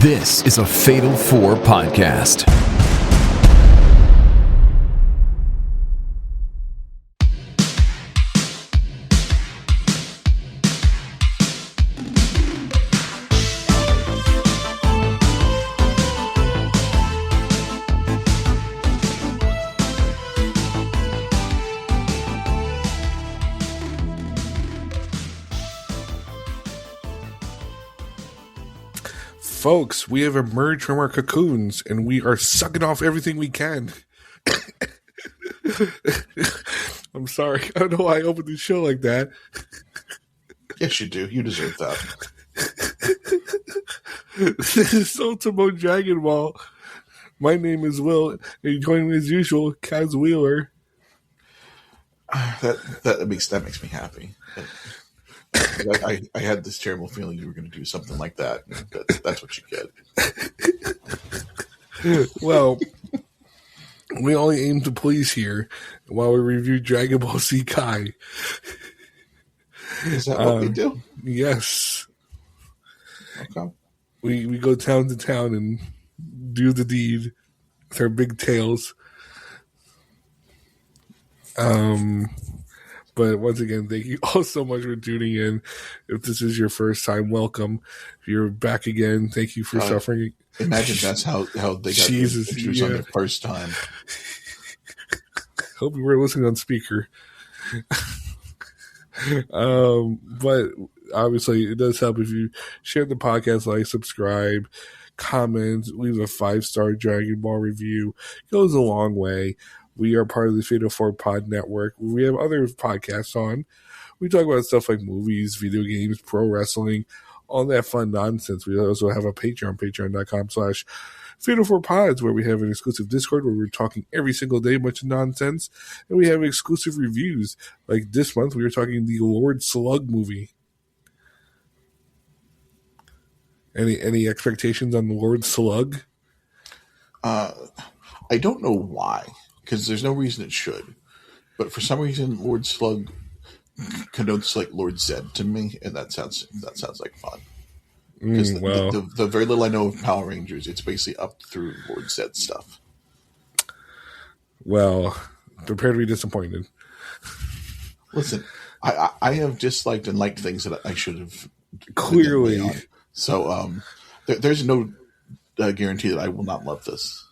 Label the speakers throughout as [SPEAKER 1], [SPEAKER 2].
[SPEAKER 1] This is a Fatal 4 podcast.
[SPEAKER 2] Folks, we have emerged from our cocoons and we are sucking off everything we can. I'm sorry. I don't know why I opened the show like that.
[SPEAKER 3] Yes, you do. You deserve that.
[SPEAKER 2] This is Ultimo Dragon Ball. My name is Will, and joining me as usual, Kaz Wheeler.
[SPEAKER 3] That makes me happy. I had this terrible feeling you were going to do something like that. That's what you get.
[SPEAKER 2] Well, we only aim to please here while we review Dragon Ball Z Kai.
[SPEAKER 3] Is that what we do?
[SPEAKER 2] Yes.
[SPEAKER 3] Okay.
[SPEAKER 2] We go town to town and do the deed with our big tails. But once again, thank you all so much for tuning in. If this is your first time, welcome. If you're back again, thank you for suffering.
[SPEAKER 3] Imagine that's how they got
[SPEAKER 2] Jesus,
[SPEAKER 3] introduced on their first time.
[SPEAKER 2] Hope you were listening on speaker. But obviously, it does help if you share the podcast, like, subscribe, comment, leave a 5-star Dragon Ball review. It goes a long way. We are part of the Fatal 4 Pod Network. We have other podcasts on. We talk about stuff like movies, video games, pro wrestling, all that fun nonsense. We also have a Patreon, patreon.com/Fatal4Pods, where we have an exclusive Discord where we're talking every single day, a bunch of nonsense. And we have exclusive reviews. Like this month, we were talking the Lord Slug movie. Any expectations on the Lord Slug?
[SPEAKER 3] I don't know why. Because there's no reason it should. But for some reason, Lord Slug connotes like Lord Zed to me, and that sounds like fun. Because the very little I know of Power Rangers, it's basically up through Lord Zed stuff.
[SPEAKER 2] Well, prepare to be disappointed.
[SPEAKER 3] Listen, I have disliked and liked things that I should have
[SPEAKER 2] clearly.
[SPEAKER 3] So there's no guarantee that I will not love this.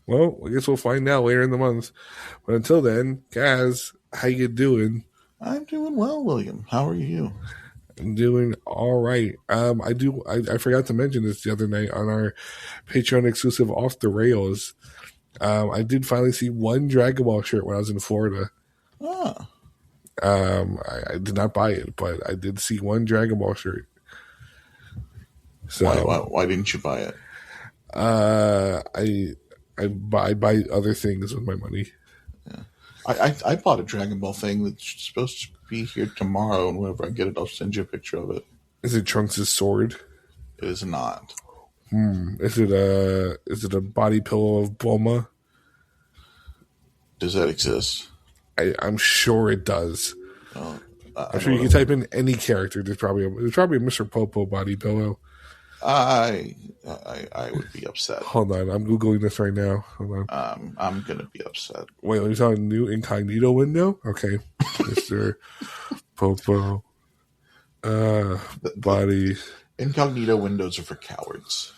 [SPEAKER 2] Well, I guess we'll find out later in the month. But until then, Kaz, how you doing?
[SPEAKER 3] I'm doing well, William. How are you?
[SPEAKER 2] I'm doing all right. I forgot to mention this the other night on our Patreon exclusive Off the Rails. I did finally see one Dragon Ball shirt when I was in Florida.
[SPEAKER 3] Ah.
[SPEAKER 2] I did not buy it, but I did see one Dragon Ball shirt. So
[SPEAKER 3] why didn't you buy it?
[SPEAKER 2] I buy other things with my money.
[SPEAKER 3] Yeah. I bought a Dragon Ball thing that's supposed to be here tomorrow, and whenever I get it, I'll send you a picture of it.
[SPEAKER 2] Is it Trunks' sword?
[SPEAKER 3] It is not.
[SPEAKER 2] Is it a body pillow of Bulma?
[SPEAKER 3] Does that exist?
[SPEAKER 2] I'm sure it does. I'm sure you can type in any character. There's probably a Mr. Popo body pillow.
[SPEAKER 3] I would be upset.
[SPEAKER 2] Hold on, I'm Googling this right now. Hold
[SPEAKER 3] on. I'm gonna be upset.
[SPEAKER 2] Wait, let me saw a new incognito window? Okay. Mr. Popo. Body.
[SPEAKER 3] Incognito windows are for cowards.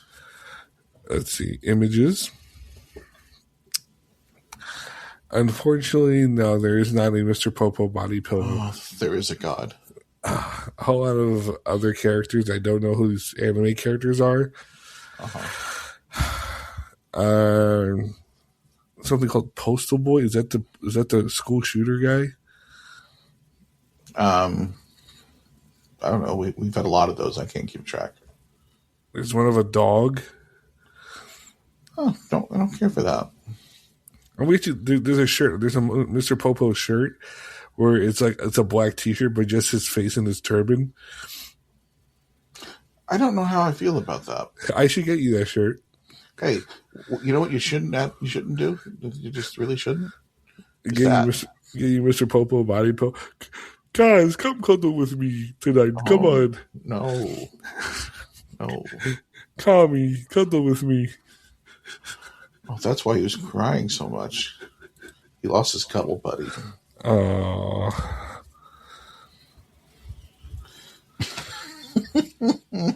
[SPEAKER 2] Let's see. Images. Unfortunately, no, there is not a Mr. Popo body pillow.
[SPEAKER 3] Oh, there is a god.
[SPEAKER 2] A whole lot of other characters. I don't know who these anime characters are. Something called Postal Boy. Is that the school shooter guy?
[SPEAKER 3] I don't know. We've had a lot of those. I can't keep track.
[SPEAKER 2] There's one of a dog.
[SPEAKER 3] Oh, I don't care for that.
[SPEAKER 2] There's a shirt. There's a Mr. Popo shirt where it's a black T-shirt, but just his face and his turban.
[SPEAKER 3] I don't know how I feel about that.
[SPEAKER 2] I should get you that shirt.
[SPEAKER 3] Hey, you know what you shouldn't do? You just really shouldn't.
[SPEAKER 2] Get you Mr. Popo body pillow. Guys, come cuddle with me tonight. Come on.
[SPEAKER 3] No.
[SPEAKER 2] Tommy, cuddle with me.
[SPEAKER 3] Oh, that's why he was crying so much. He lost his cuddle buddy.
[SPEAKER 2] Oh.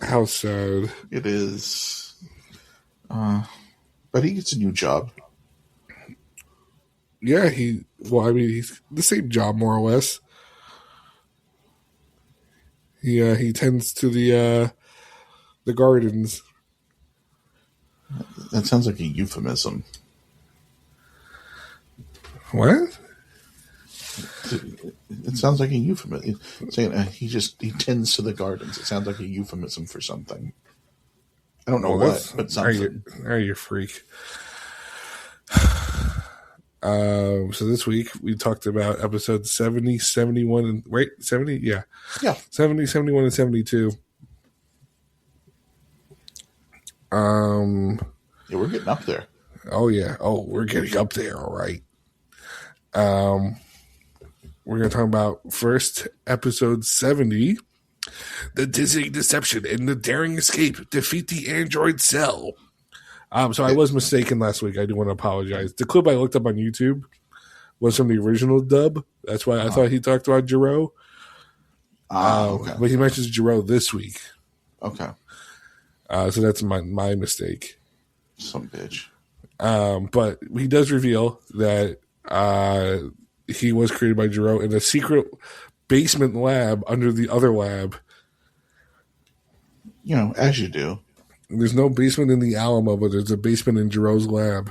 [SPEAKER 2] How sad.
[SPEAKER 3] It is. But he gets a new job.
[SPEAKER 2] Yeah, he's the same job, more or less. He tends to the gardens.
[SPEAKER 3] That sounds like a euphemism.
[SPEAKER 2] What?
[SPEAKER 3] It sounds like a euphemism. Saying he tends to the gardens. It sounds like a euphemism for something. I don't know what, but something.
[SPEAKER 2] Are you a freak? So this week we talked about episodes 70, 71, and wait, 70? Yeah. 70, 71, and 72.
[SPEAKER 3] Yeah, we're getting up there.
[SPEAKER 2] Oh yeah. Oh, we're getting up there, all right. We're gonna talk about first episode 70. The dizzying deception and the daring escape defeat the android cell. So I was mistaken last week. I do want to apologize. The clip I looked up on YouTube was from the original dub. That's why I thought he talked about Jiro.
[SPEAKER 3] Okay.
[SPEAKER 2] But he mentions Jiro this week.
[SPEAKER 3] Okay.
[SPEAKER 2] So that's my mistake.
[SPEAKER 3] Some bitch.
[SPEAKER 2] But he does reveal that he was created by Jiro in a secret basement lab under the other lab.
[SPEAKER 3] You know, as you do.
[SPEAKER 2] There's no basement in the Alamo, but there's a basement in Jiro's lab.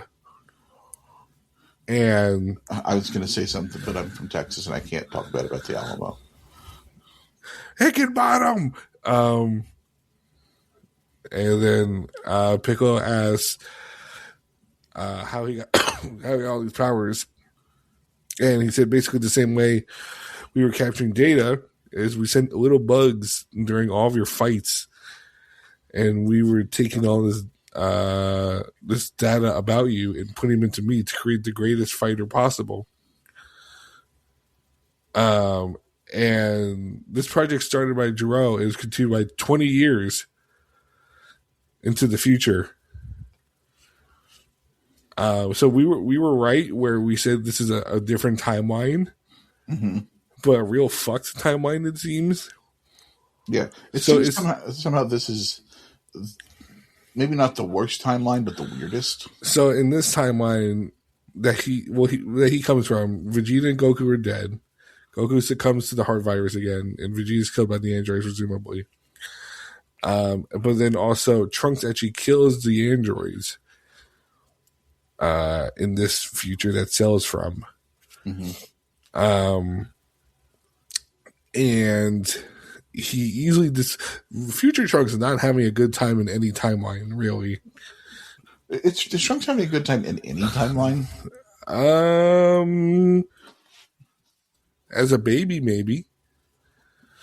[SPEAKER 2] And
[SPEAKER 3] I was going to say something, but I'm from Texas and I can't talk bad about the Alamo.
[SPEAKER 2] Hickenbottom! And then Piccolo asks how he got all these powers. And he said basically the same way we were capturing data is we sent little bugs during all of your fights. And we were taking all this data about you and putting them into me to create the greatest fighter possible. And this project started by Jiro is continued by 20 years into the future. So we were right where we said this is a different timeline, but a real fucked timeline, it seems.
[SPEAKER 3] Yeah, it seems somehow this is maybe not the worst timeline, but the weirdest.
[SPEAKER 2] So in this timeline that he comes from, Vegeta and Goku are dead. Goku succumbs to the heart virus again, and Vegeta's killed by the androids, presumably. But then also Trunks actually kills the androids in this future that Cell's from. And he easily future Trunks is not having a good time in any timeline, really.
[SPEAKER 3] Is Trunks having a good time in any timeline?
[SPEAKER 2] As a baby, maybe.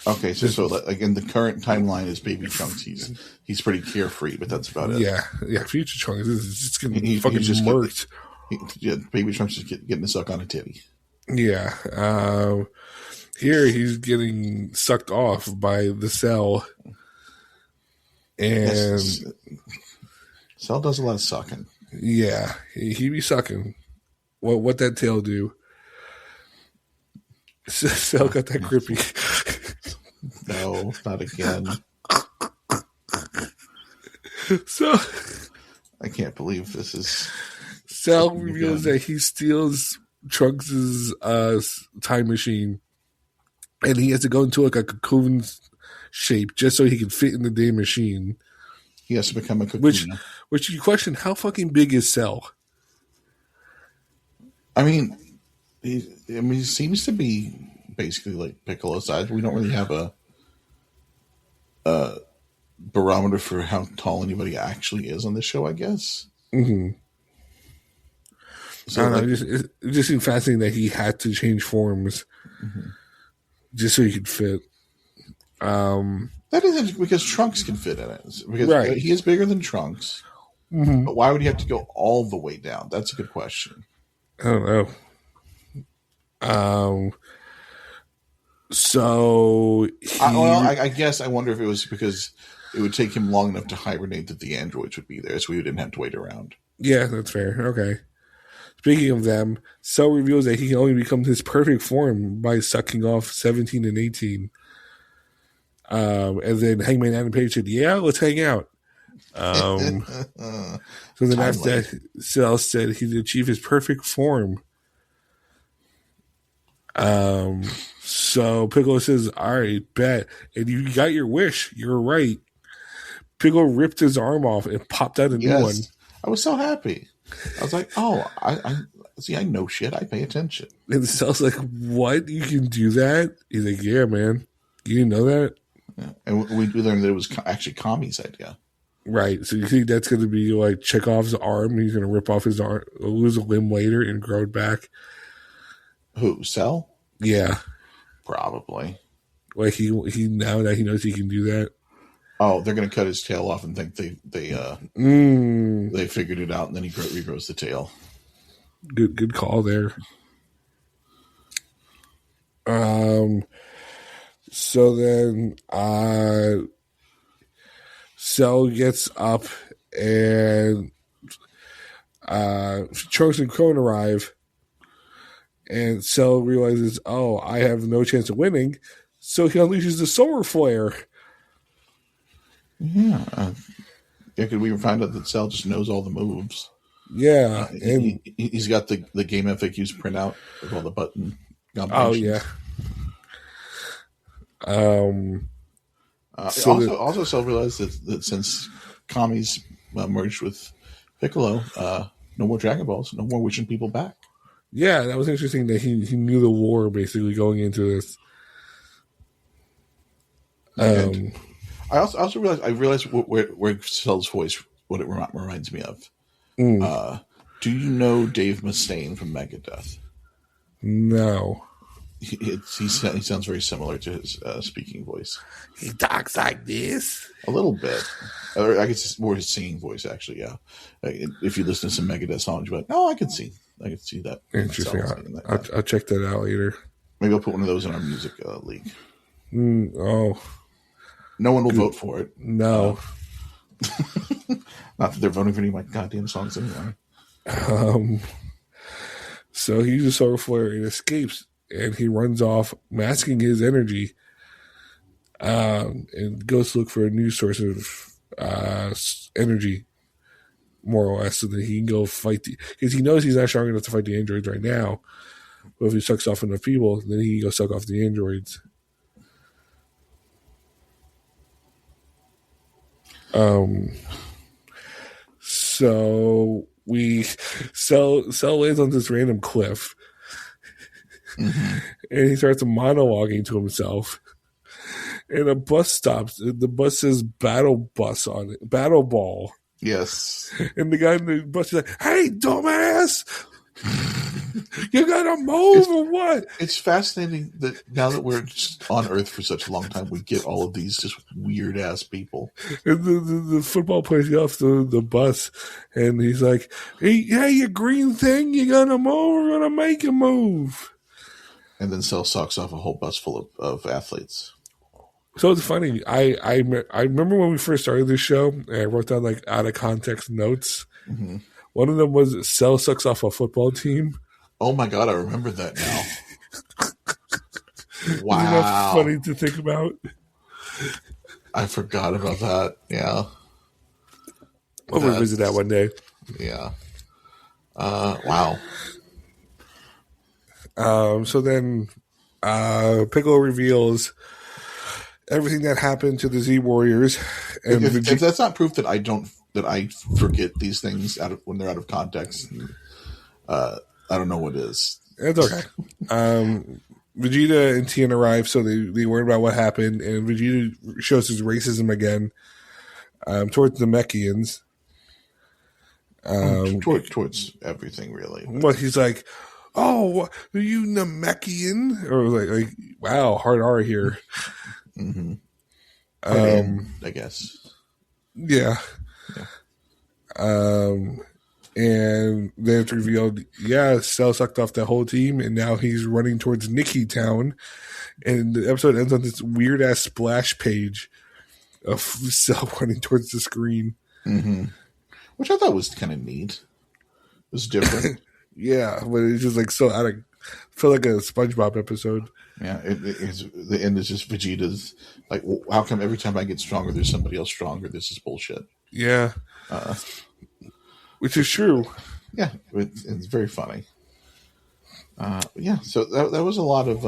[SPEAKER 3] Okay, so like in the current timeline is Baby Trunks. He's pretty carefree, but that's about it.
[SPEAKER 2] Yeah. Future Trunks is just getting fucking murked.
[SPEAKER 3] Baby Trunks is getting a suck on a titty.
[SPEAKER 2] Yeah. Here he's getting sucked off by the cell, and
[SPEAKER 3] Cell does a lot of sucking.
[SPEAKER 2] Yeah, he be sucking. What that tail do? Cell got that Grippy.
[SPEAKER 3] No, not again.
[SPEAKER 2] So
[SPEAKER 3] I can't believe this is.
[SPEAKER 2] Cell reveals that he steals Trunks' time machine. And he has to go into like a cocoon shape just so he can fit in the damn machine.
[SPEAKER 3] He has to become a cocoon.
[SPEAKER 2] Which you question, how fucking big is Cell?
[SPEAKER 3] I mean, he seems to be basically like Piccolo size. We don't really have a barometer for how tall anybody actually is on this show, I guess.
[SPEAKER 2] So I don't know, it just seemed fascinating that he had to change forms. Just so he could fit.
[SPEAKER 3] That isn't because Trunks can fit in it. Because he is bigger than Trunks. But why would he have to go all the way down? That's a good question.
[SPEAKER 2] I don't know. So
[SPEAKER 3] I guess I wonder if it was because it would take him long enough to hibernate that the androids would be there, so we didn't have to wait around.
[SPEAKER 2] Yeah, that's fair. Okay. Speaking of them, Cell reveals that he can only become his perfect form by sucking off 17 and 18. And then Hangman Adam Page said, yeah, let's hang out. So then after that, Cell said he'd achieve his perfect form. So Piccolo says, all right, bet. And you got your wish. You're right. Piccolo ripped his arm off and popped out a new one.
[SPEAKER 3] I was so happy. I was like, oh, I see, I know shit. I pay attention.
[SPEAKER 2] And Cell's like, what? You can do that? He's like, yeah, man. You didn't know that?
[SPEAKER 3] Yeah. And we learned that it was actually Kami's idea.
[SPEAKER 2] Right. So you think that's going to be like Chekhov's arm? He's going to rip off his arm, lose a limb later, and grow it back?
[SPEAKER 3] Who, Cell?
[SPEAKER 2] Yeah.
[SPEAKER 3] Probably.
[SPEAKER 2] Like he now that he knows he can do that.
[SPEAKER 3] Oh, they're going to cut his tail off and think they figured it out, and then he regrows the tail.
[SPEAKER 2] Good call there. So then Cell gets up and Trunks and Krone arrive, and Cell realizes, oh, I have no chance of winning, so he unleashes the solar flare.
[SPEAKER 3] Yeah. Could we find out that Cell just knows all the moves?
[SPEAKER 2] Yeah. And
[SPEAKER 3] he's got the game FAQs printout with all the button
[SPEAKER 2] Oh,
[SPEAKER 3] combinations.
[SPEAKER 2] yeah.
[SPEAKER 3] Also, Cell realized that since Kami's merged with Piccolo, no more Dragon Balls, no more wishing people back.
[SPEAKER 2] Yeah, that was interesting that he knew the war basically going into this.
[SPEAKER 3] I also realized where Cell's voice, what it reminds me of. Do you know Dave Mustaine from Megadeth?
[SPEAKER 2] No.
[SPEAKER 3] He sounds very similar to his speaking voice.
[SPEAKER 2] He talks like this.
[SPEAKER 3] A little bit. Or I guess it's more his singing voice, actually, yeah. If you listen to some Megadeth songs, you're like, oh, I can see that.
[SPEAKER 2] Interesting. I'll check that out later.
[SPEAKER 3] Maybe I'll put one of those in our music league.
[SPEAKER 2] Oh.
[SPEAKER 3] No one will vote for it.
[SPEAKER 2] No.
[SPEAKER 3] Not that they're voting for any of my goddamn songs anyway.
[SPEAKER 2] So he uses solar flare and escapes, and he runs off, masking his energy, and goes to look for a new source of energy, more or less, so that he can go fight because he knows he's not strong enough to fight the androids right now. But if he sucks off enough people, then he can go suck off the androids. So Cell lands on this random cliff, and he starts monologuing to himself. And a bus stops. The bus says "Battle Bus" on it, "Battle Ball."
[SPEAKER 3] Yes.
[SPEAKER 2] And the guy in the bus is like, "Hey, dumbass! You gotta move or what?"
[SPEAKER 3] It's fascinating that now that we're just on Earth for such a long time, we get all of these just weird ass people.
[SPEAKER 2] And the football player gets off the bus, and he's like, hey, you green thing, you gonna move? We're gonna make a move.
[SPEAKER 3] And then Cell sucks off a whole bus full of athletes.
[SPEAKER 2] So it's funny. I remember when we first started this show, and I wrote down like out of context notes. Mm-hmm. One of them was Cell sucks off a football team.
[SPEAKER 3] Oh my god, I remember that now. Wow.
[SPEAKER 2] Isn't that funny to think about?
[SPEAKER 3] I forgot about that. Yeah.
[SPEAKER 2] We'll revisit that one day.
[SPEAKER 3] Yeah. Wow.
[SPEAKER 2] So then Piccolo reveals everything that happened to the Z Warriors. And
[SPEAKER 3] if that's not proof that I forget these things when they're out of context, I don't know what is.
[SPEAKER 2] It's okay. Vegeta and Tien arrive, so they worry about what happened, and Vegeta shows his racism again towards the Mechians.
[SPEAKER 3] Towards everything, really.
[SPEAKER 2] Well, he's like, "Oh, are you Namekian?" Or like, wow, hard R here.
[SPEAKER 3] Mm-hmm. I guess.
[SPEAKER 2] Yeah. And then it's revealed, Cell sucked off the whole team, and now he's running towards Nikki Town. And the episode ends on this weird ass splash page of Cell running towards the screen.
[SPEAKER 3] Mm-hmm. Which I thought was kind of neat. It was different.
[SPEAKER 2] Yeah, but it's just like so out of. Felt like a SpongeBob episode.
[SPEAKER 3] Yeah, the end is just Vegeta's like, well, how come every time I get stronger, there's somebody else stronger? This is bullshit.
[SPEAKER 2] Yeah, which is true.
[SPEAKER 3] Yeah, it's very funny. Yeah, so that was a lot of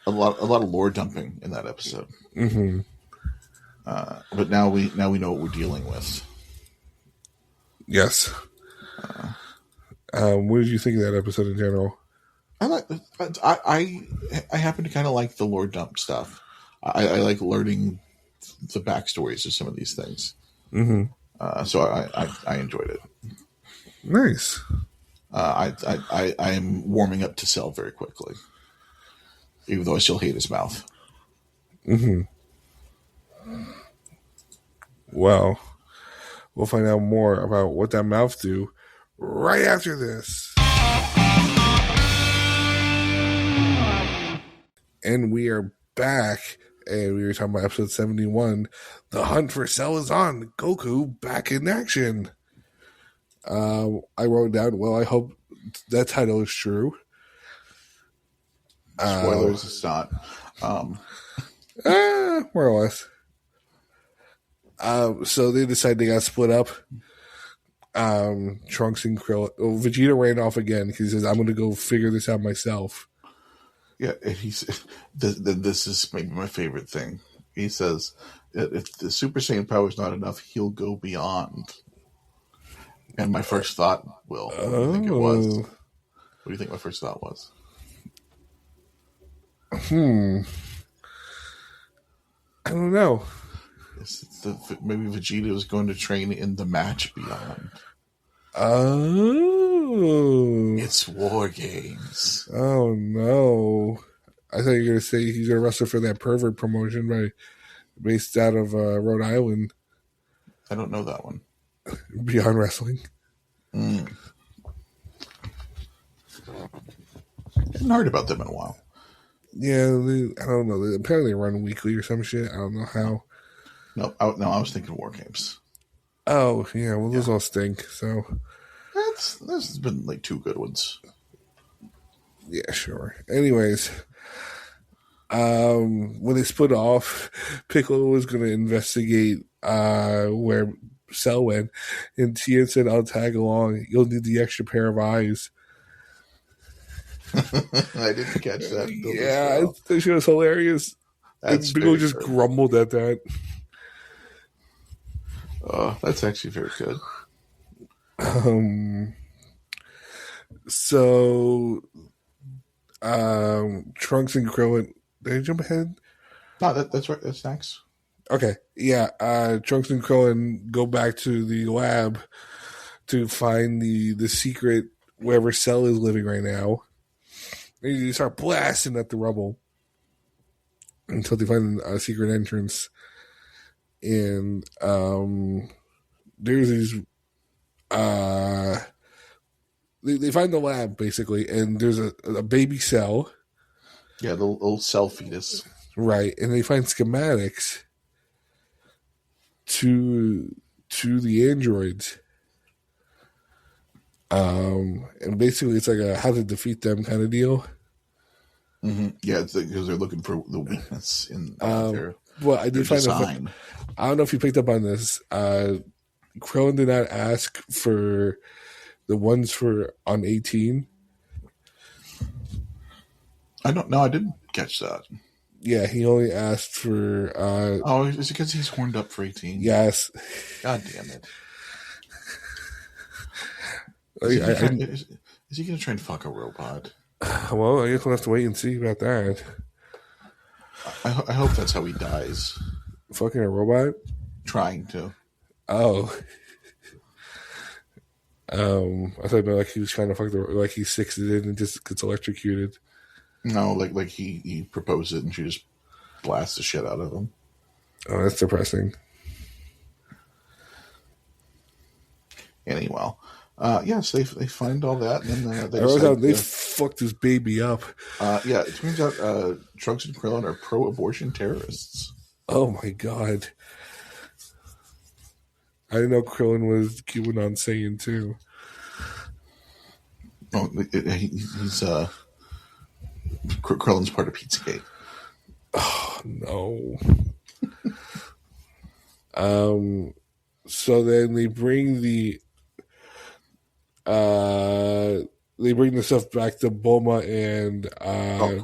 [SPEAKER 3] lore dumping in that episode.
[SPEAKER 2] Mm-hmm.
[SPEAKER 3] But now we know what we're dealing with.
[SPEAKER 2] Yes. What did you think of that episode in general?
[SPEAKER 3] I happen to kind of like the lore dump stuff. I like learning the backstories of some of these things.
[SPEAKER 2] Mm-hmm.
[SPEAKER 3] So I enjoyed it.
[SPEAKER 2] Nice.
[SPEAKER 3] I am warming up to Cell very quickly, even though I still hate his mouth.
[SPEAKER 2] Mm-hmm. Well, we'll find out more about what that mouth do right after this. And we are back, and we were talking about episode 71. The hunt for Cell is on. Goku back in action. I wrote down, well, I hope that title is true.
[SPEAKER 3] Spoilers, it's not.
[SPEAKER 2] More or less. So they decide they got split up. Trunks and Krill. Oh, Vegeta ran off again because he says, I'm going to go figure this out myself.
[SPEAKER 3] Yeah, and this is maybe my favorite thing. He says, if the Super Saiyan power is not enough, he'll go beyond. And my first thought, Will, what do you think it was? What do you think my first thought was?
[SPEAKER 2] I don't know.
[SPEAKER 3] Maybe Vegeta was going to train in the match beyond.
[SPEAKER 2] Oh.
[SPEAKER 3] It's War Games.
[SPEAKER 2] Oh, no. I thought you were going to say he's going to wrestle for that pervert promotion based out of Rhode Island.
[SPEAKER 3] I don't know that one.
[SPEAKER 2] Beyond Wrestling.
[SPEAKER 3] Haven't heard about them in a while.
[SPEAKER 2] Yeah, I don't know. They apparently run weekly or some shit. I don't know how.
[SPEAKER 3] No, I was thinking War Games.
[SPEAKER 2] Oh, yeah. Well, those all stink, so.
[SPEAKER 3] There's been like 2 good ones.
[SPEAKER 2] Yeah, sure. Anyways, when they split off, Piccolo was going to investigate where Cell went, and Tien said, I'll tag along. You'll need the extra pair of eyes.
[SPEAKER 3] I didn't catch that.
[SPEAKER 2] Yeah, that shit was hilarious. And Piccolo just grumbled at that.
[SPEAKER 3] Oh, that's actually very good.
[SPEAKER 2] So Trunks and Krillin, did I jump ahead?
[SPEAKER 3] No, that's right. That's next.
[SPEAKER 2] Okay, yeah. Trunks and Krillin go back to the lab to find the secret wherever Cell is living right now. And you start blasting at the rubble until they find a secret entrance. And there's these they find the lab basically, and there's a baby Cell.
[SPEAKER 3] Yeah, the little Cell fetus.
[SPEAKER 2] Right, and they find schematics to the androids. And basically it's like a how to defeat them kind of deal.
[SPEAKER 3] Mm-hmm. Yeah, it's because they're looking for the weakness in their
[SPEAKER 2] well, I did find
[SPEAKER 3] design.
[SPEAKER 2] I don't know if you picked up on this. Krillin did not ask for the ones for on 18.
[SPEAKER 3] I don't know. I didn't catch that.
[SPEAKER 2] Yeah, he only asked for.
[SPEAKER 3] Is it because he's horned up for 18?
[SPEAKER 2] Yes.
[SPEAKER 3] God damn it. Is he going to try and fuck a robot?
[SPEAKER 2] Well, I guess we'll have to wait and see about that.
[SPEAKER 3] I hope that's how he dies.
[SPEAKER 2] Fucking a robot?
[SPEAKER 3] Trying to.
[SPEAKER 2] Oh. I thought like he was trying to fuck like he sixed it in and just gets electrocuted.
[SPEAKER 3] No, like he proposed it and she just blasts the shit out of him.
[SPEAKER 2] Oh, that's depressing.
[SPEAKER 3] Anyway, yes, they find all that, and then
[SPEAKER 2] they fucked this baby up.
[SPEAKER 3] Yeah, it turns out Trunks and Krillin are pro-abortion terrorists.
[SPEAKER 2] Oh my god. I didn't know Krillin was QAnon saying too.
[SPEAKER 3] Oh, he's Krillin's part of Pizzagate.
[SPEAKER 2] Oh no. So then they bring the stuff back to Bulma and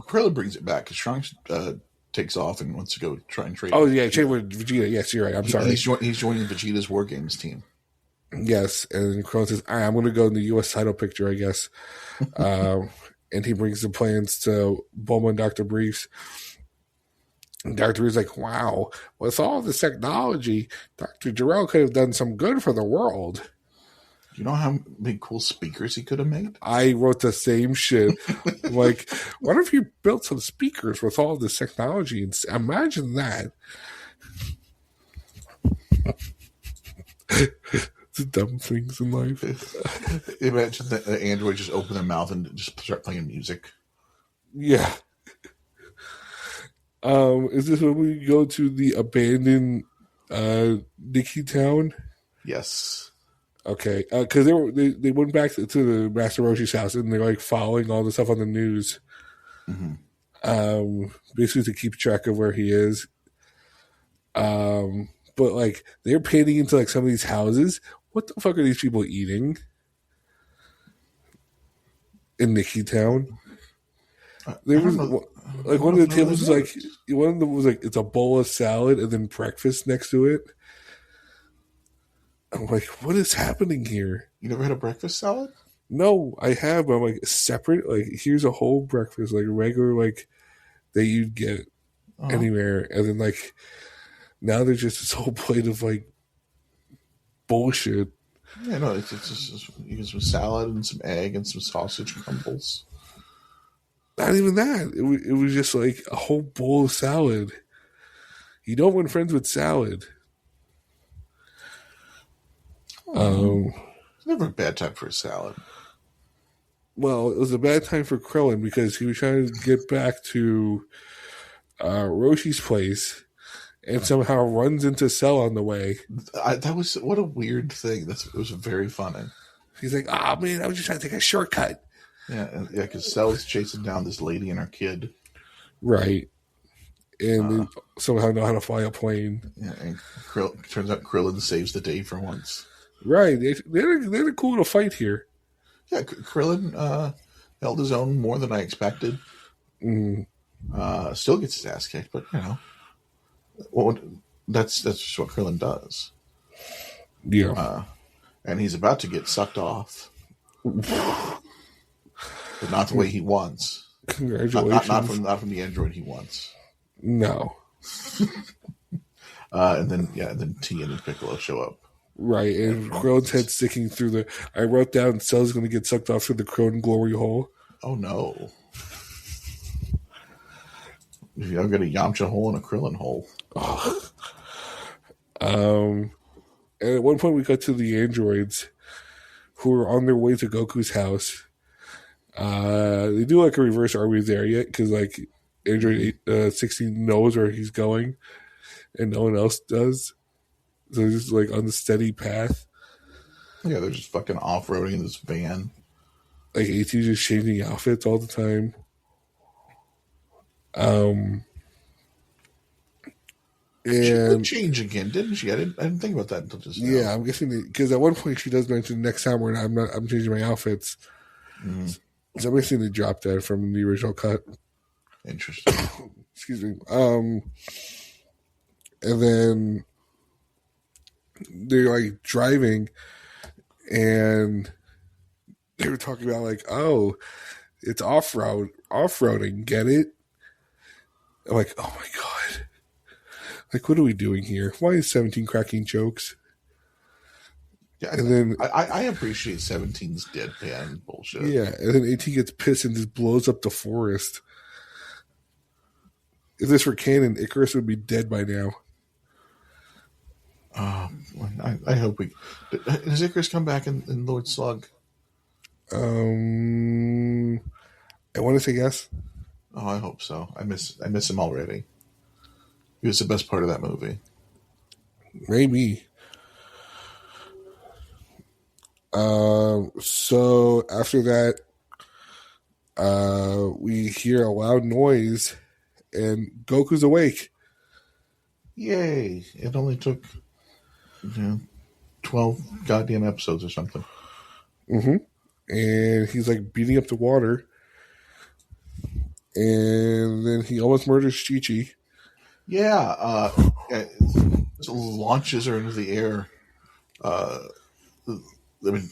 [SPEAKER 3] Krillin brings it back because Trunks takes off and wants to go try and trade.
[SPEAKER 2] oh yeah, trade with Vegeta. Yes, you're right. I'm sorry.
[SPEAKER 3] He's joining Vegeta's War Games team.
[SPEAKER 2] Yes, and Krillin says, I'm going to go in the U.S. title picture, I guess. And he brings the plans to Bulma and Dr. Briefs. And Dr. Briefs like, wow, with all this technology, Dr. Jarrell could have done some good for the world.
[SPEAKER 3] You know how many cool speakers he could have made?
[SPEAKER 2] I wrote the same shit. Like, what if you built some speakers with all this technology? And imagine that. The dumb things in life.
[SPEAKER 3] Imagine that the android just open their mouth and just start playing music.
[SPEAKER 2] Yeah. Is this when we go to the abandoned Nikki town?
[SPEAKER 3] Yes.
[SPEAKER 2] Okay, because they went back to the Master Roshi's house and they're like following all the stuff on the news, basically to keep track of where he is. But like they're painting into like some of these houses. What the fuck are these people eating in Nikki Town? There was like one of the tables was like one of them was like it's a bowl of salad and then breakfast next to it. I'm like, what is happening here?
[SPEAKER 3] You never had a breakfast salad?
[SPEAKER 2] No, I have, but I'm like separate. Like here's a whole breakfast, like regular, like that you'd get anywhere, and then like now there's just this whole plate of like bullshit.
[SPEAKER 3] Yeah, no, it's just you get some salad and some egg and some sausage crumbles.
[SPEAKER 2] Not even that. It was just like a whole bowl of salad. You don't win friends with salad.
[SPEAKER 3] It's never a bad time for a salad.
[SPEAKER 2] Well, it was a bad time for Krillin because he was trying to get back to Roshi's place and somehow runs into Cell on the way.
[SPEAKER 3] That was what a weird thing. It was very funny.
[SPEAKER 2] He's like, "Oh man, I was just trying to take a shortcut."
[SPEAKER 3] Yeah, because Cell's chasing down this lady and her kid.
[SPEAKER 2] Right, and they somehow know how to fly a plane.
[SPEAKER 3] Yeah, and turns out Krillin saves the day for once.
[SPEAKER 2] Right, they had a cool little fight here.
[SPEAKER 3] Yeah, Krillin held his own more than I expected. Still gets his ass kicked, but you know, that's just what Krillin does.
[SPEAKER 2] Yeah,
[SPEAKER 3] and he's about to get sucked off, but not the way he wants.
[SPEAKER 2] Congratulations!
[SPEAKER 3] Not from the android he wants.
[SPEAKER 2] No.
[SPEAKER 3] And then Tien and Piccolo show up.
[SPEAKER 2] Right, and Krillin's head sticking through the. I wrote down Cell's going to get sucked off through the Krillin glory hole.
[SPEAKER 3] Oh no! I've got a Yamcha hole and a Krillin hole.
[SPEAKER 2] And at one point we got to the androids who are on their way to Goku's house. They do like a reverse "Are we there yet?" because like Android 16 knows where he's going, and no one else does. So they're just like on the steady path.
[SPEAKER 3] Yeah, they're just fucking off-roading in this van.
[SPEAKER 2] Like AT just changing outfits all the time.
[SPEAKER 3] She did
[SPEAKER 2] And
[SPEAKER 3] change again, didn't she? I didn't think about that until just now.
[SPEAKER 2] yeah, I'm guessing because at one point she does mention next time when I'm changing my outfits. So I'm guessing they dropped that from the original cut.
[SPEAKER 3] Interesting.
[SPEAKER 2] Excuse me. And then they're like driving, and they were talking about like, oh, it's off-roading. Get it? I'm like, oh my god. Like, what are we doing here? Why is 17 cracking jokes?
[SPEAKER 3] Yeah,
[SPEAKER 2] And then
[SPEAKER 3] I appreciate 17's deadpan bullshit.
[SPEAKER 2] yeah, and then 18 gets pissed and just blows up the forest. If this were canon, Icarus would be dead by now.
[SPEAKER 3] I hope we. Does Icarus come back in Lord Slug?
[SPEAKER 2] I want to say yes.
[SPEAKER 3] Oh, I hope so. I miss him already. He was the best part of that movie.
[SPEAKER 2] Maybe. So after that, we hear a loud noise, and Goku's awake.
[SPEAKER 3] Yay! It only took 12 goddamn episodes or something.
[SPEAKER 2] Mm-hmm. And he's like beating up the water. And then he almost murders Chi-Chi.
[SPEAKER 3] Yeah, launches her into the air.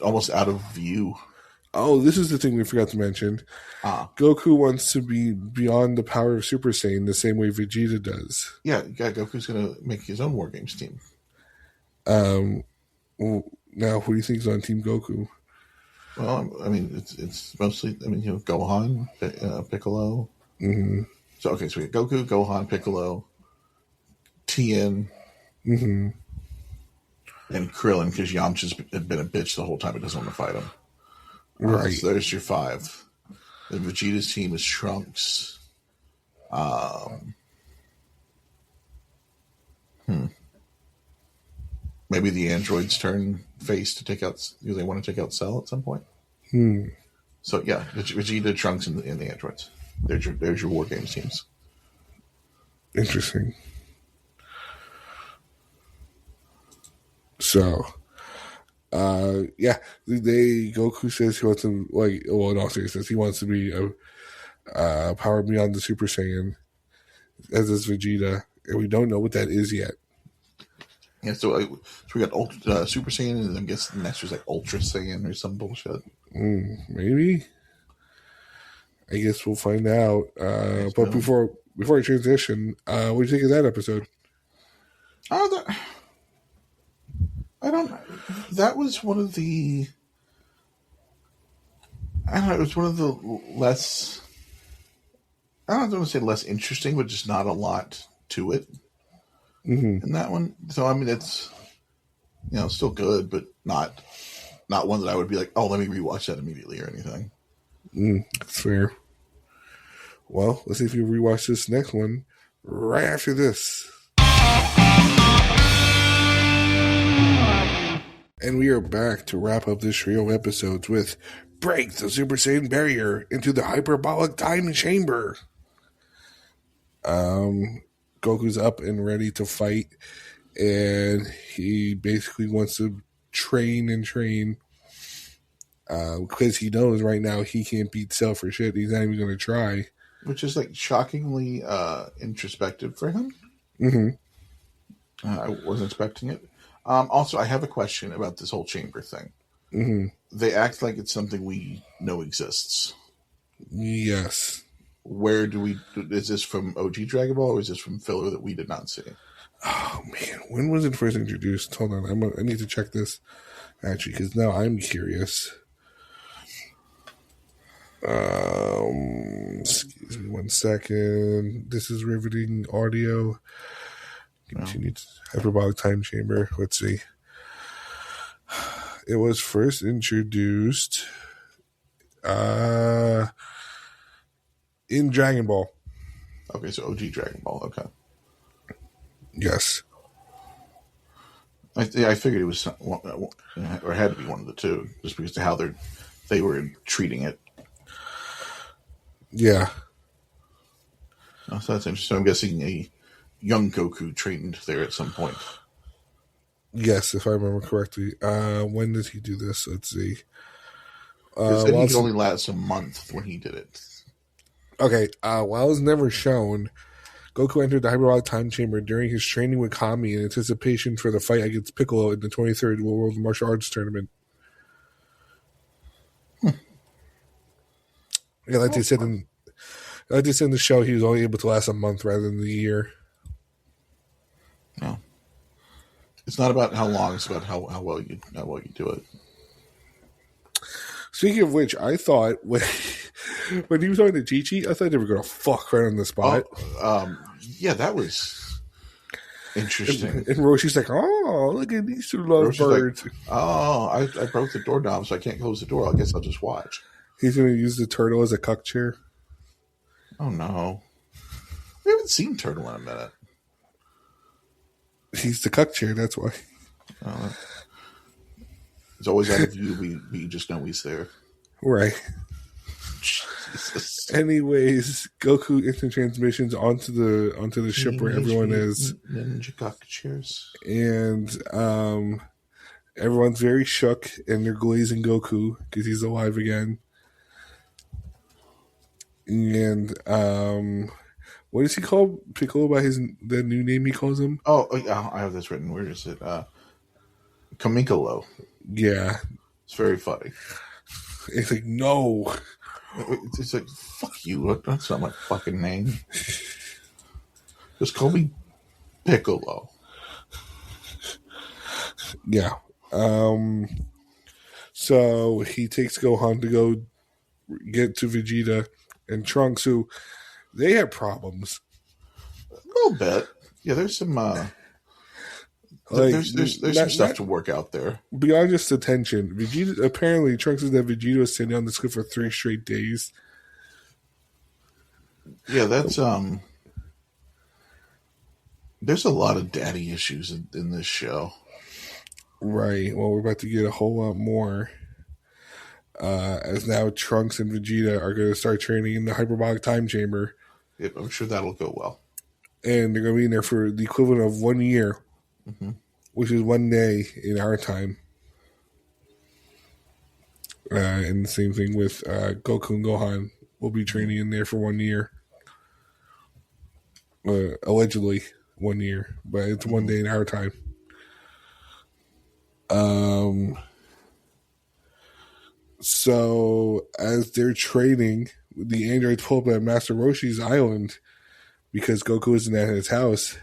[SPEAKER 3] Almost out of view.
[SPEAKER 2] Oh, this is the thing we forgot to mention. Goku wants to be beyond the power of Super Saiyan the same way Vegeta does.
[SPEAKER 3] Yeah, Goku's going to make his own War Games team.
[SPEAKER 2] Well, now, who do you think is on Team Goku?
[SPEAKER 3] Well, I mean, it's mostly, Gohan, Piccolo.
[SPEAKER 2] Mm-hmm.
[SPEAKER 3] So we got Goku, Gohan, Piccolo, Tien,
[SPEAKER 2] mm-hmm.
[SPEAKER 3] and Krillin, because Yamcha's been a bitch the whole time. It doesn't want to fight him.
[SPEAKER 2] Right.
[SPEAKER 3] So there's your 5. Then Vegeta's team is Trunks. Maybe the androids turn face to take out. Do they want to take out Cell at some point? So yeah, Vegeta, Trunks, and the androids. There's your War Games teams.
[SPEAKER 2] Interesting. So, Goku says he wants to, in all seriousness, he wants to be a power beyond the Super Saiyan, as is Vegeta, and we don't know what that is yet.
[SPEAKER 3] Yeah, so we got Super Saiyan, and I guess the next was like Ultra Saiyan or some bullshit.
[SPEAKER 2] Maybe. I guess we'll find out. But before I transition, what do you think of that episode?
[SPEAKER 3] I don't know. That was one of the. I don't know. It was one of the less. I don't want to say less interesting, but just not a lot to it.
[SPEAKER 2] Mm-hmm.
[SPEAKER 3] In that one, so I mean, it's still good, but not one that I would be like, oh, let me rewatch that immediately or anything.
[SPEAKER 2] That's fair. Well, let's see if you rewatch this next one right after this. And we are back to wrap up this trio of episodes with Break the Super Saiyan Barrier into the Hyperbolic Time Chamber. Goku's up and ready to fight, and he basically wants to train because he knows right now he can't beat Cell for shit. He's not even going to try.
[SPEAKER 3] Which is shockingly introspective for him.
[SPEAKER 2] Mm-hmm.
[SPEAKER 3] I wasn't expecting it. Also, I have a question about this whole chamber thing.
[SPEAKER 2] Mm-hmm.
[SPEAKER 3] They act like it's something we know exists.
[SPEAKER 2] Yes.
[SPEAKER 3] Where is this from OG Dragon Ball, or is this from filler that we did not see?
[SPEAKER 2] Oh, man. When was it first introduced? Hold on. I need to check this, actually, because now I'm curious. Excuse me 1 second. This is riveting audio. Continue to Hyperbolic Time Chamber. Let's see. It was first introduced in Dragon Ball.
[SPEAKER 3] Okay, so OG Dragon Ball. Okay.
[SPEAKER 2] Yes.
[SPEAKER 3] I figured it was or had to be one of the two, just because of how they were treating it.
[SPEAKER 2] Yeah.
[SPEAKER 3] Oh, so that's interesting. I'm guessing a young Goku trained there at some point.
[SPEAKER 2] Yes, if I remember correctly. When did he do this? Let's see.
[SPEAKER 3] He said he could only last a month when he did it. Okay.
[SPEAKER 2] While it's never shown, Goku entered the Hyperbolic Time Chamber during his training with Kami in anticipation for the fight against Piccolo in the 23rd World Martial Arts Tournament. Yeah, like they said in the show, he was only able to last a month rather than the year.
[SPEAKER 3] No, it's not about how long; it's about how well you do it.
[SPEAKER 2] Speaking of which, I thought when he was talking to Chi-Chi, I thought they were going to fuck right on the spot.
[SPEAKER 3] Yeah, that was interesting.
[SPEAKER 2] And Roshi's like, "Oh, look at these two lovebirds."
[SPEAKER 3] Like, I broke the doorknob, so I can't close the door. I guess I'll just watch.
[SPEAKER 2] He's going to use the turtle as a cuck chair.
[SPEAKER 3] Oh no, we haven't seen Turtle in a minute.
[SPEAKER 2] He's the cuck chair, that's why.
[SPEAKER 3] It's always out of view, but you just know he's there.
[SPEAKER 2] Right.
[SPEAKER 3] Jesus.
[SPEAKER 2] Anyways, Goku instant transmissions onto the ship where everyone is.
[SPEAKER 3] Ninja cuck chairs.
[SPEAKER 2] And everyone's very shook, and they're glazing Goku because he's alive again. And what does he call Piccolo by the new name he calls him?
[SPEAKER 3] Oh, yeah, I have this written. Where is it? Kamikolo.
[SPEAKER 2] Yeah.
[SPEAKER 3] It's very funny.
[SPEAKER 2] It's like, no.
[SPEAKER 3] It's like, fuck you. That's not my fucking name. Just call me Piccolo.
[SPEAKER 2] Yeah. So he takes Gohan to go get to Vegeta and Trunks, who they have problems.
[SPEAKER 3] A little bit. Yeah, there's some there's some stuff to work out there.
[SPEAKER 2] Beyond just the tension. Vegeta apparently Trunks said that Vegeta was sitting on this cliff for 3 straight days.
[SPEAKER 3] Yeah, that's there's a lot of daddy issues in this show.
[SPEAKER 2] Right. Well, we're about to get a whole lot more. As now Trunks and Vegeta are going to start training in the hyperbolic time chamber.
[SPEAKER 3] Yep, I'm sure that'll go well. And
[SPEAKER 2] they're going to be in there for the equivalent of 1 year, which is 1 day in our time. And the same thing with Goku and Gohan will be training in there for 1 year. Allegedly 1 year, but it's 1 day in our time. So as they're training, the androids pull up at Master Roshi's island because Goku isn't at his house,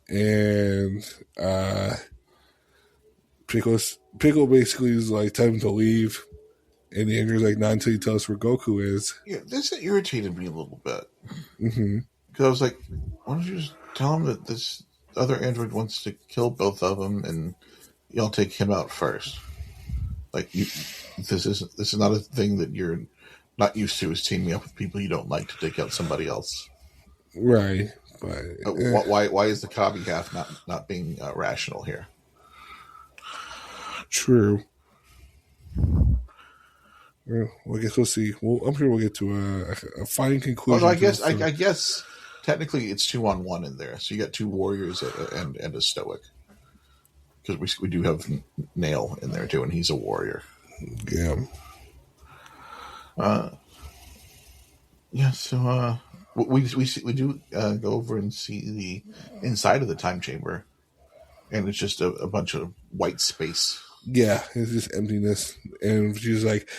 [SPEAKER 2] and Piccolo basically is like, "Time to leave," and the android's like, "Not until you tell us where Goku is."
[SPEAKER 3] Yeah, this irritated me a little bit because I was like, "Why don't you just tell him that this other android wants to kill both of them, and y'all take him out first?" Like, this is not a thing that you're not used to, is teaming up with people you don't like to take out somebody else.
[SPEAKER 2] Right. But
[SPEAKER 3] why is the Kabi half not being rational here?
[SPEAKER 2] True. Well, I guess we'll see. Well, I'm sure we'll get to a fine conclusion.
[SPEAKER 3] Well, I guess technically it's 2-on-1 in there, so you got 2 warriors and a stoic. Because we do have Nail in there too, and he's a warrior.
[SPEAKER 2] Yeah.
[SPEAKER 3] Yeah. So we do go over and see the inside of the time chamber, and it's just a bunch of white space.
[SPEAKER 2] Yeah, it's just emptiness, and she's like,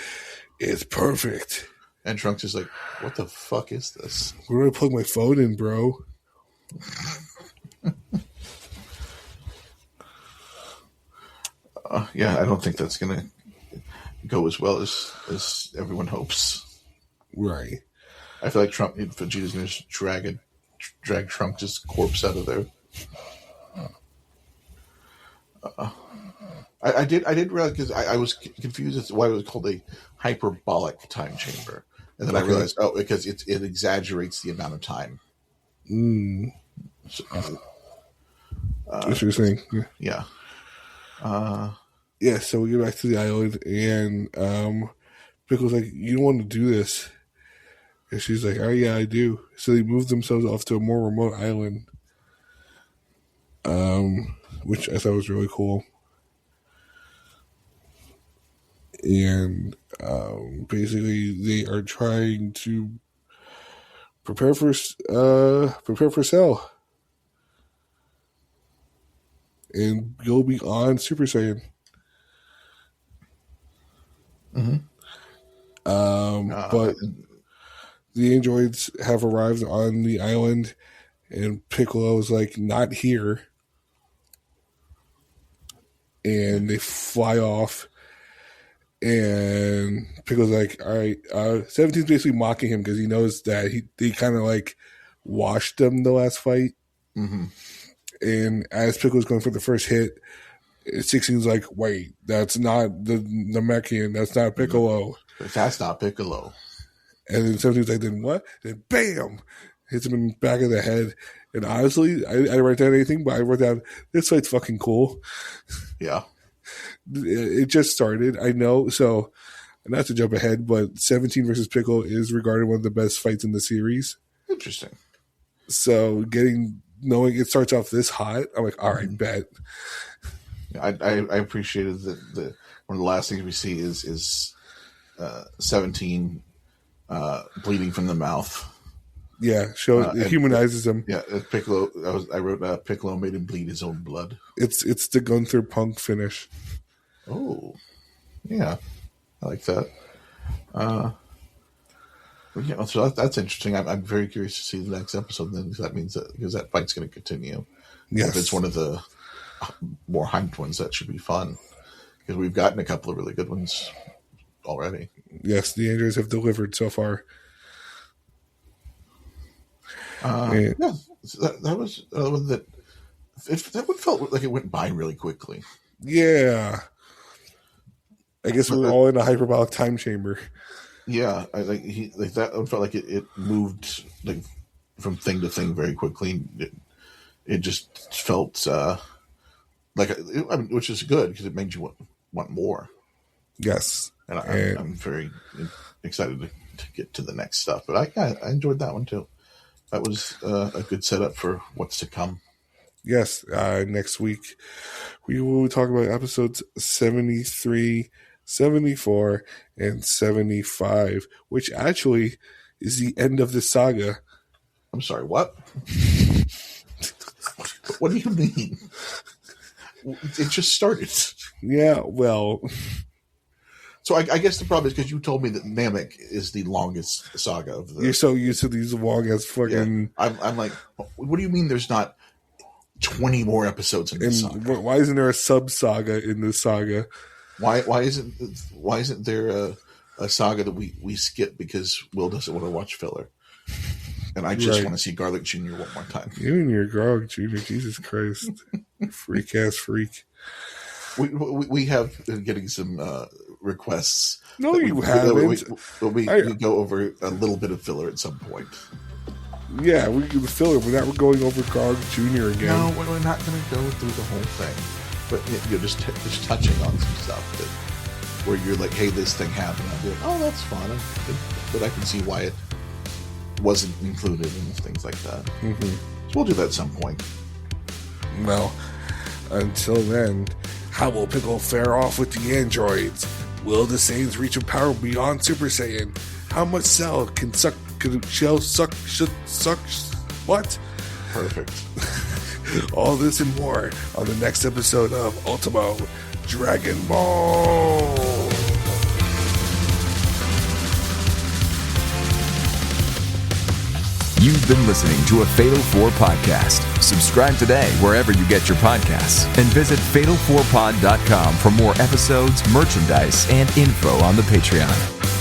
[SPEAKER 2] "It's perfect."
[SPEAKER 3] And Trunks is like, "What the fuck is this?
[SPEAKER 2] Where do I plug my phone in, bro?"
[SPEAKER 3] Yeah, I don't think that's going to go as well as everyone hopes.
[SPEAKER 2] Right.
[SPEAKER 3] I feel like Vegeta's going to drag Trunks' corpse out of there. I did realize, because I was confused as to why it was called a hyperbolic time chamber, and then I realized, because it exaggerates the amount of time.
[SPEAKER 2] Interesting.
[SPEAKER 3] Yeah.
[SPEAKER 2] Yeah, so we get back to the island, and Piccolo's like, "You don't want to do this." And she's like, "Oh, yeah, I do." So they move themselves off to a more remote island, which I thought was really cool. And basically, they are trying to prepare for Cell and go beyond Super Saiyan. But the androids have arrived on the island, and Piccolo is like, "Not here," and they fly off. And Piccolo's like, "All right." 17's basically mocking him because he knows that they kind of like washed them the last fight. And as Piccolo's going for the first hit, 16's like, "Wait, that's not the Namekian. That's not Piccolo.
[SPEAKER 3] That's not Piccolo."
[SPEAKER 2] And then 17's like, "Then what?" Then bam! Hits him in the back of the head. And honestly, I didn't write down anything, but I wrote down, this fight's fucking cool.
[SPEAKER 3] Yeah.
[SPEAKER 2] It just started. I know. So, not to jump ahead, but 17 versus Pickle is regarded one of the best fights in the series.
[SPEAKER 3] Interesting.
[SPEAKER 2] So, knowing it starts off this hot, I'm like, all right, bet.
[SPEAKER 3] I appreciated that one of the last things we see is 17 bleeding from the mouth.
[SPEAKER 2] Yeah, it humanizes him.
[SPEAKER 3] Yeah, Piccolo. I wrote Piccolo made him bleed his own blood.
[SPEAKER 2] It's the Gunther Punk finish.
[SPEAKER 3] Oh, yeah, I like that. Yeah, so that's interesting. I'm very curious to see the next episode. Then that means because that fight's going to continue.
[SPEAKER 2] Yes,
[SPEAKER 3] if it's one of the more hyped ones, that should be fun because we've gotten a couple of really good ones already.
[SPEAKER 2] Yes, the Andrews have delivered so far.
[SPEAKER 3] Yeah, so that was one that one felt like it went by really quickly.
[SPEAKER 2] Yeah, I guess we're all in a hyperbolic time chamber.
[SPEAKER 3] Yeah, that one felt like it moved like from thing to thing very quickly. It just felt which is good because it made you want more.
[SPEAKER 2] Yes,
[SPEAKER 3] and I'm very excited to get to the next stuff. But I enjoyed that one too. That was a good setup for what's to come.
[SPEAKER 2] Yes, next week we will talk about episodes 73, 74, and 75, which actually is the end of the saga.
[SPEAKER 3] I'm sorry, what? What do you mean? It just started.
[SPEAKER 2] Yeah, well...
[SPEAKER 3] So I guess the problem is because you told me that Namek is the longest saga of the...
[SPEAKER 2] You're so used to these long as fucking...
[SPEAKER 3] Yeah. I'm like, what do you mean there's not 20 more episodes in this saga?
[SPEAKER 2] Why isn't there a sub-saga in this saga?
[SPEAKER 3] Why isn't there a saga that we skip because Will doesn't want to watch filler? And I just want to see Garlic Jr. one more time.
[SPEAKER 2] You and your Garlic Jr., Jesus Christ. Freak-ass freak.
[SPEAKER 3] We have been getting some requests.
[SPEAKER 2] No, you haven't.
[SPEAKER 3] We go over a little bit of filler at some point.
[SPEAKER 2] Yeah, we do the filler. We're not going over Garlic Jr. again.
[SPEAKER 3] No, we're not going to go through the whole thing. But you're just touching on some stuff where you're like, hey, this thing happened. I'll be like, oh, that's fun. But I can see why it wasn't included and things like that. Mm-hmm. So we'll do that at some point.
[SPEAKER 2] Well, until then, how will Pickle fare off with the androids? Will the Saiyans reach a power beyond Super Saiyan? How much Cell can suck? Should suck? What?
[SPEAKER 3] Perfect.
[SPEAKER 2] All this and more on the next episode of Ultimo Dragon Ball.
[SPEAKER 1] You've been listening to a Fatal 4 podcast. Subscribe today wherever you get your podcasts and visit fatal4pod.com for more episodes, merchandise, and info on the Patreon.